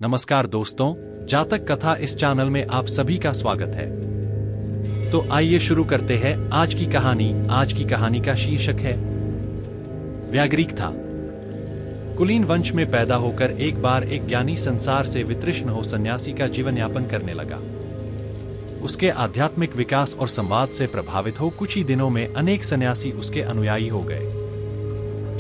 नमस्कार दोस्तों, जातक कथा इस चैनल में आप सभी का स्वागत है। तो आइए शुरू करते हैं आज की कहानी। आज की कहानी का शीर्षक है व्याघ्रिक था। कुलीन वंश में पैदा होकर एक बार एक ज्ञानी संसार से वितृष्ण हो सन्यासी का जीवन यापन करने लगा। उसके आध्यात्मिक विकास और संवाद से प्रभावित हो कुछ ही दिनों में अनेक सन्यासी उसके अनुयायी हो गए।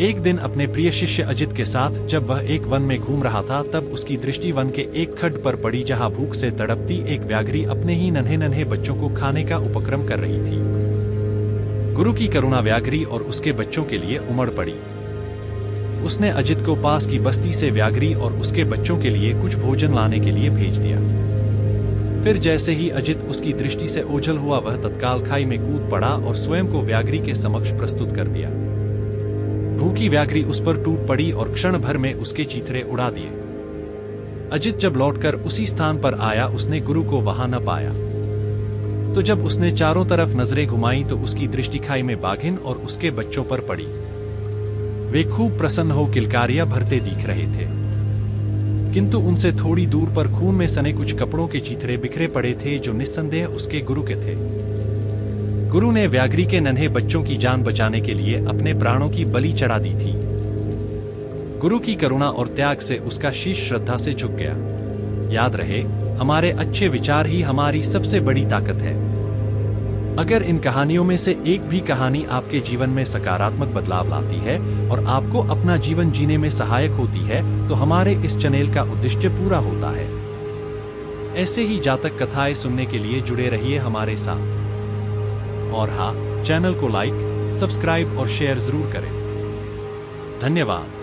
एक दिन अपने प्रिय शिष्य अजित के साथ जब वह एक वन में घूम रहा था, तब उसकी दृष्टि वन के एक खड्ड पर पड़ी, जहां भूख से तड़पती एक व्याघ्री अपने ही नन्हे नन्हे बच्चों को खाने का उपक्रम कर रही थी। गुरु की करुणा व्याघ्री और उसके बच्चों के लिए उमड़ पड़ी। उसने अजित को पास की बस्ती से व्याघ्री और उसके बच्चों के लिए कुछ भोजन लाने के लिए भेज दिया। फिर जैसे ही अजित उसकी दृष्टि से ओझल हुआ, वह तत्काल खाई में कूद पड़ा और स्वयं को व्याघ्री के समक्ष प्रस्तुत कर दिया। भूखी व्याघ्री उस पर टूट पड़ी और क्षण भर में उसके चीथड़े उड़ा दिए। अजित जब लौटकर उसी स्थान पर आया, उसने गुरु को वहां न पाया। तो जब उसने चारों तरफ नजरें घुमाई तो उसकी दृष्टि खाई में बाघिन और उसके बच्चों पर पड़ी। वे खूब प्रसन्न हो किलकारियां भरते दिख रहे थे, किंतु उनसे थोड़ी दूर पर खून में सने कुछ कपड़ों के चीथड़े बिखरे पड़े थे, जो निस्संदेह उसके गुरु के थे। गुरु ने व्याघ्री के नन्हे बच्चों की जान बचाने के लिए अपने प्राणों की बलि चढ़ा दी थी। गुरु की करुणा और त्याग से उसका शीश श्रद्धा से झुक गया। याद रहे, हमारे अच्छे विचार ही हमारी सबसे बड़ी ताकत है। अगर इन कहानियों में से एक भी कहानी आपके जीवन में सकारात्मक बदलाव लाती है और आपको अपना जीवन जीने में सहायक होती है, तो हमारे इस चैनल का उद्देश्य पूरा होता है। ऐसे ही जातक कथाएं सुनने के लिए जुड़े रहिए हमारे साथ। और हाँ, चैनल को लाइक, सब्सक्राइब और शेयर जरूर करें। धन्यवाद।